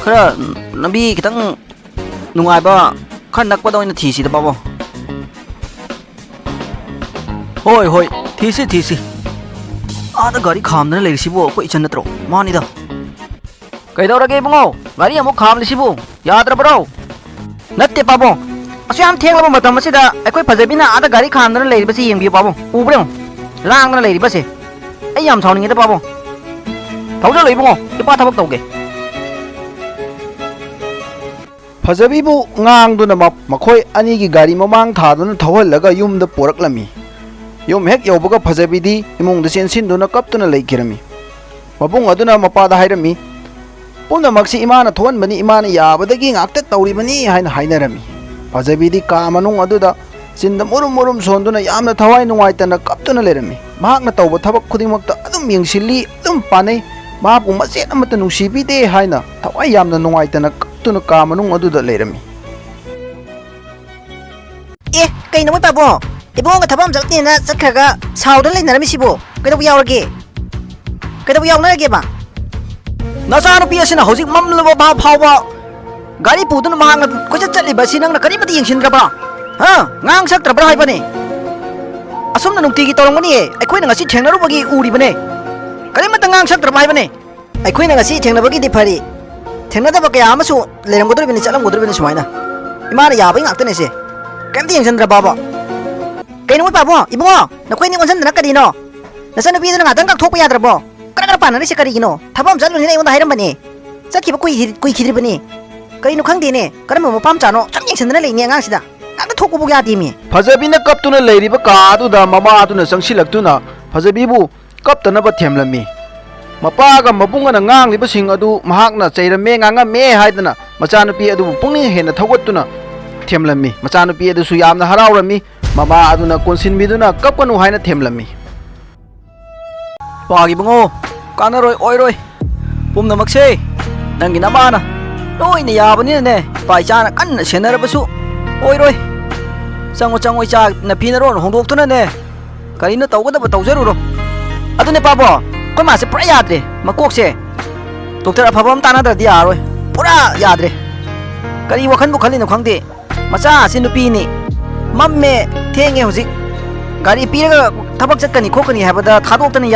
khara nabi kitang nungai ba khan nakpa da oina thisida babo hoi thisi ada gari khamna leirisibu ko ichan natro manida kaidorage bungo gari amuk khamlisibu yadra bro natte pabo asu yam thenglaba matam asida akoi phajabina ada gari khamna leiribasi yengbi pabo ubrem langna leiribase ai yam sawning da pabo thawja leibungo ipa thabak tawge ꯐꯖꯕꯤꯕꯨ ꯉꯥꯡꯗꯨꯅ ꯃꯈꯣꯏ ꯑꯅꯤꯒꯤ ꯒꯥꯔꯤ ꯃꯃꯥꯡ ꯊꯥꯗꯨꯅ ꯊꯧꯍꯜꯂꯒ ꯌꯨꯝꯗ ꯄꯣꯔꯛꯂꯝꯃꯤ ꯌꯨꯝ ꯍꯦꯛ ꯌꯧꯕꯒ ꯐꯖꯕꯤꯗꯤ ꯏꯃꯨꯡꯗ ꯆꯦꯟꯁꯤꯟꯗꯨꯅ ꯀꯞꯇꯨꯅ ꯂꯩꯈꯤꯔꯝꯃꯤ ꯃꯕꯨꯡ ꯑꯗꯨꯅ ꯃꯄꯥꯗ ꯍꯥꯏꯔꯝꯃꯤ ꯄꯨꯝꯅꯃꯛꯁꯤ ꯏꯃꯥꯅ ꯊꯣꯛꯍꯟꯕꯅꯤ ꯏꯃꯥꯅ ꯌꯥꯕꯗꯒꯤ ꯉꯥꯛꯇ ꯇꯧꯔꯤꯕꯅꯤ ꯍꯥꯏꯅ ꯍꯥꯏꯅꯔꯝꯃꯤ ꯐꯖꯕꯤꯗꯤ ꯀꯥ ꯃꯅꯨꯡ ꯑꯗꯨꯗ ꯆꯤꯟꯗ ꯃꯨꯔꯨꯝ ꯁꯣꯟꯗꯨꯅ ꯌꯥꯝꯅ ꯊꯋꯥꯏ ꯅꯨꯡꯉꯥꯏꯇꯅ ꯀꯞꯇꯨꯅ ꯂꯩꯔꯝꯃꯤ ꯃꯍꯥꯛꯅ ꯇꯧꯕ ꯊꯕꯛ ꯈꯨꯗꯤꯡꯃꯛꯇ ꯑꯗꯨꯝ ꯌꯦꯡꯁꯤꯜꯂꯤ ꯑꯗꯨꯝ ꯄꯥꯅꯩ ꯃꯍꯥꯛꯄꯨ ꯃꯆꯦꯠ ꯑꯃꯠꯇ ꯅꯨꯡꯁꯤꯕꯤꯗꯦ ꯍꯥꯏꯅ ꯊꯋꯥꯏ ꯌꯥꯝꯅ ꯅꯨꯡꯉꯥꯏꯇꯅ ꯀꯞꯇꯨꯅ ꯀꯥ ꯃꯅꯨꯡ ꯑꯗꯨꯗ ꯂꯩꯔꯝꯃꯤ kayno mo pabo ibonga thabam jaltina chakhaga saudan leinarami sibo kaido yaurage kaido yaunarage ba nacha nupi asina hojik mamlaba ba phawba gari pudun mahang kocha chaliba sinang na karibati yengsindraba ha ngang saktrabra haibane asomna nungtigi torongani aikhoina ngasi thengnarubagi uribane karimata ngang saktraba haibane aikhoina ngasi thengnabagi di phari thengnadaba kaya amasu leramgodribini chalamgodribini sumaina imana yabai ngaktane se kamti yengsandra baba kayno mo pabo ibungo nakoy ni onsan na kadino nasan nupi na ngatang kakthokpa yadrabo kara panani se karigino thabam jaluni nei onda hairambani chakhiba kui khidribani kayno khangdene karam mo pam chano chang yengsandna leini angang sida ngakta thokpu bu yadimi ꯐꯖꯕꯤꯅ ꯀꯞꯇꯨꯅ ꯂꯩꯔꯤꯕ ꯀꯥ ꯑꯗꯨꯗ ꯃꯃꯥ ꯑꯗꯨꯅ ꯆꯪꯁꯤꯜꯂꯛꯇꯨꯅ ꯐꯖꯕꯤꯕꯨ ꯀꯞꯇꯅꯕ ꯊꯦꯝꯂꯝꯃꯤ ꯃꯄꯥꯒ ꯃꯕꯨꯡꯒꯅ ꯉꯥꯡꯂꯤꯕꯁꯤꯡ ꯑꯗꯨ ꯃꯍꯥꯛꯅ ꯆꯩꯔꯝꯃꯦ ꯉꯥꯡꯉꯝꯃꯦ ꯍꯥꯏꯗꯅ ꯃꯆꯥꯅꯨꯄꯤ ꯑꯗꯨꯕꯨ ꯄꯨꯛꯅꯤꯡ ꯍꯦꯟꯅ ꯊꯧꯒꯠꯇꯨꯅ ꯊꯦꯝꯂꯝꯃꯤ ꯃꯆꯥꯅꯨꯄꯤ ꯑꯗꯨꯁꯨ ꯌꯥꯝꯅ ꯍꯔꯥꯎꯔꯝꯃꯤ ꯃꯃꯥ ꯑꯗꯨꯅ ꯀꯣꯟꯁꯤꯟꯕꯤꯗꯨꯅ ꯀꯞꯀꯅꯨ ꯍꯥꯏꯅ ꯊꯦꯝꯂꯝꯃꯤ pagi bungo kanaroi oiroi pumnamakse nangi namana loina yabani ne pai chana kanna senarabasu oiroi chango cha na pinaron hongdoktuna ne karina tawgadaba tawjaruro adune pabo koi ma se pura yadre makok se doctor afabam tanadra yaroi pura yadre kari wakhan bu khalino khangde macha sin nupi ni ꯃꯝꯃꯦ ꯊꯦꯡꯉꯦ ꯍꯧꯖꯤꯛ ꯒꯥꯔꯤ ꯄꯤꯔꯒ ꯊꯕꯛ ꯆꯠꯀꯅꯤ ꯈꯣꯠꯀꯅꯤ ꯍꯥꯏꯕꯗ ꯊꯥꯗꯣꯛꯇꯅ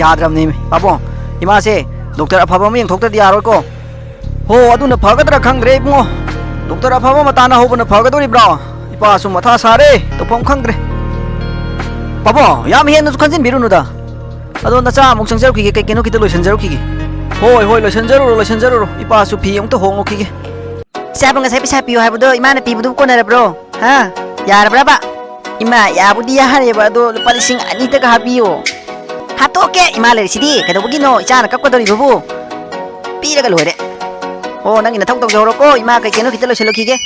ꯌꯥꯗ꯭ꯔꯕꯅꯤ ꯄꯥꯕꯨꯡ ꯏꯃꯥꯁꯦ ꯗꯣꯛꯇꯔ ꯑꯐꯕ ꯑꯃ ꯌꯦꯡꯊꯣꯛꯇ꯭ꯔꯗꯤ ꯌꯥꯔꯣꯏꯀꯣ ꯍꯣ ꯑꯗꯨꯅ ꯐꯒꯗ꯭ꯔꯥ ꯈꯪꯗ꯭ꯔꯦ ꯏꯕꯨꯡꯉꯣ ꯗꯣꯛꯇꯔ ꯑꯐꯕ ꯑꯃ ꯇꯥꯟꯅ ꯍꯧꯕꯅ ꯐꯒꯗꯧꯔꯤꯕ꯭ꯔꯣ ꯏꯄꯥꯁꯨ ꯃꯊꯥ ꯁꯥꯔꯦ ꯇꯧꯐꯝ ꯈꯪꯗ꯭ꯔꯦ ꯄꯥꯕꯨꯡ ꯌꯥꯝ ꯍꯦꯟꯅꯁꯨ ꯈꯟꯖꯤꯟꯕꯤꯔꯨꯅꯨꯗ ꯑꯗꯣ ꯅꯆꯥ ꯑꯃꯨꯛ ꯆꯪꯖꯔꯨꯈꯤꯒꯦ ꯀꯩ ꯀꯩꯅꯣ ꯈꯤꯇ ꯂꯣꯏꯁꯤꯟꯖꯔꯨꯈꯤꯒꯦ ꯍꯣꯏ ꯂꯣꯏꯁꯤꯟꯖꯔꯨꯔꯣ ꯏꯄꯥꯁꯨ ꯐꯤ ꯑꯃꯨꯛꯇ ꯍꯣꯡꯉꯨꯈꯤꯒꯦ ꯏꯆꯥꯕꯨ ꯉꯁꯥꯏ ꯄꯩꯁꯥ ꯄꯤꯌꯨ ꯍꯥꯏꯕꯗꯣ ꯏꯃꯥꯅ ꯄꯤꯕꯗꯨ ꯀꯣꯟꯅꯔꯕ꯭ꯔꯣ ꯍꯥ ꯌꯥꯔꯕ꯭ꯔꯕ ꯏꯃꯥ ꯌꯥꯕꯨꯗꯤ ꯌꯥꯔꯦꯕ ꯑꯗꯣ ꯂꯨꯄꯥ 2,000ꯇꯒ ꯍꯥꯞꯄꯤꯌꯣ ꯍꯥꯠꯇꯣꯛꯀꯦ ꯏꯃꯥ ꯂꯩꯔꯤꯁꯤꯗꯤ ꯀꯩꯗꯧꯕꯒꯤꯅꯣ ꯏꯆꯥꯅ ꯀꯞꯀꯗꯧꯔꯤꯕꯕꯨ ꯄꯤꯔꯒ ꯂꯣꯏꯔꯦ ꯑꯣ ꯅꯪꯒꯤ ꯅꯊꯧ ꯇꯧꯖꯍꯧꯔꯣꯀꯣ ꯏꯃꯥ ꯀꯩ ꯀꯩꯅꯣ ꯈꯤꯇ ꯂꯣꯏꯁꯤꯜꯂꯨꯈꯤꯒꯦ